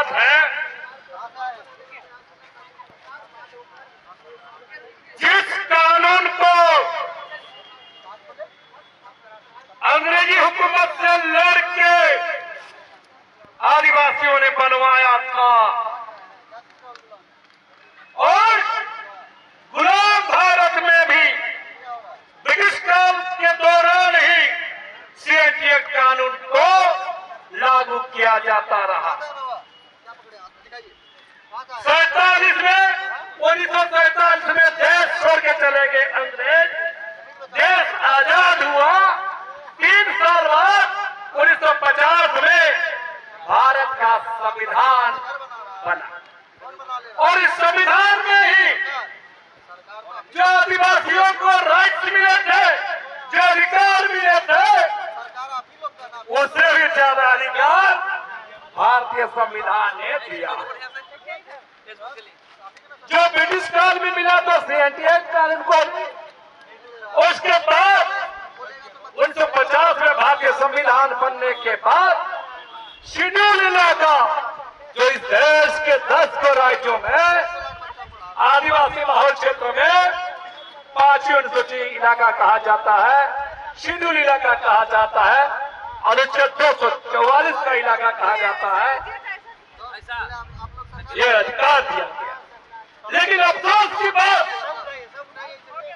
बात है, जिस कानून को अंग्रेजी हुकूमत से लड़के आदिवासियों ने बनवाया था और गुलाम भारत में भी ब्रिटिश काल के दौरान ही सीएए कानून को लागू किया जाता रहा। 1947 में देश छोड़ के चले गए अंग्रेज, देश आजाद हुआ। 3 साल बाद 1950 में भारत का संविधान बना और इस संविधान में ही जो आदिवासियों को राइट्स मिले थे, जो अधिकार मिले थे, उससे भी ज्यादा अधिकार भारतीय संविधान ने दिया। जो ब्रिटिश काल में मिला था सीएए कानून को, उसके बाद 1950 में भारतीय संविधान बनने के बाद शेड्यूल इलाका, जो इस देश के 10 को राज्यों में आदिवासी बहुल क्षेत्र में 5वीं अनुसूची इलाका कहा जाता है, शेड्यूल इलाका कहा जाता है, अनुच्छेद 244 का इलाका कहा जाता है, यह अधिकार दिया गया। लेकिन अफसोस की बात,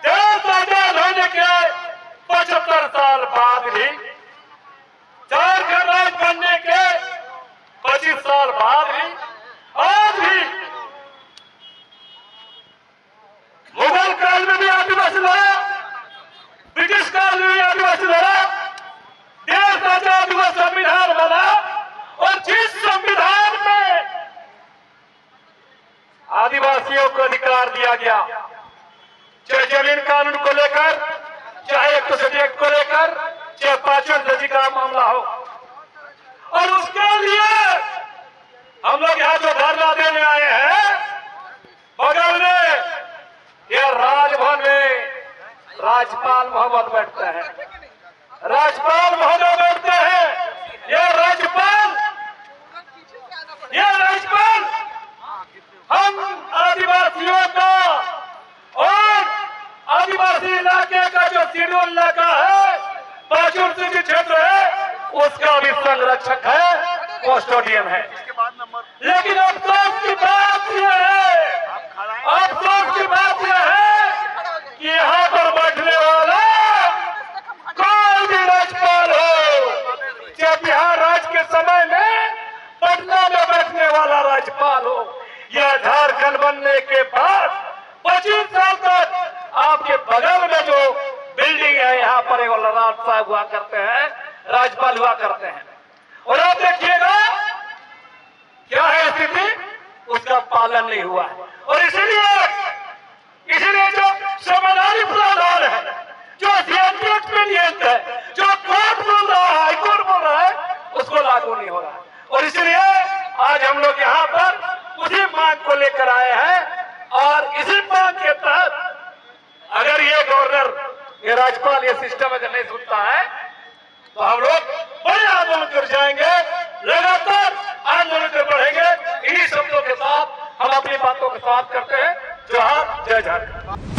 देश आजाद होने के 75 साल बाद भी, झारखंड राज्य बनने के 25 साल बाद भी, आज भी मुगल काल में भी आदिवासी लड़ा, ब्रिटिश काल में भी आदिवासी लड़ा, देश आजाद हुआ, संविधान बना और जिस संविधान में आदिवासियों को अधिकार दिया गया, चाहे जमीन कानून को लेकर, चाहे 101 को लेकर, चाहे 5वीं अनुसूची का मामला हो, और उसके लिए हम लोग यहाँ जो धरना देने आए हैं, बगल में यह राजभवन में राज्यपाल महोदय बैठते हैं, राज्यपाल महोदय बैठते हैं। यह राज्यपाल हम आदिवासियों का और आदिवासी इलाके का जो शेड्यूल इलाका है, 5वीं अनुसूची क्षेत्र है, उसका भी संरक्षक है, कस्टोडियन है। लेकिन अफसोस की बात यह है, अफसोस की बात यह है कि यहाँ पर बैठने वाला कोई भी राज्यपाल हो, चाहे बिहार राज्य के समय में पटना में बैठने वाला राज्यपाल हो, यह झारखंड बनने के बाद 25 साल तक आपके बगल में जो बिल्डिंग है, यहाँ पर एक ललाट साहब हुआ करते हैं, राज्यपाल हुआ करते हैं, और आप देखिएगा क्या है स्थिति, उसका पालन नहीं हुआ है। और इसलिए जो संवैधानिक प्रावधान है, जो सीएए एक्सपीडियंट है, जो कोर्ट बोल रहा है, हाईकोर्ट बोल रहा है, उसको लागू नहीं हो रहा है। और इसलिए आज हम लोग यहाँ पर उसी मांग को लेकर आए हैं और इसी मांग के तहत अगर ये गवर्नर, ये राज्यपाल, ये सिस्टम अगर नहीं सुनता है तो हम लोग बड़े आंदोलन कर जाएंगे, लगातार आंदोलन कर बढ़ेंगे। इन्हीं शब्दों के साथ हम अपनी बातों को समाप्त करते हैं। जोहार, जय झारखंड।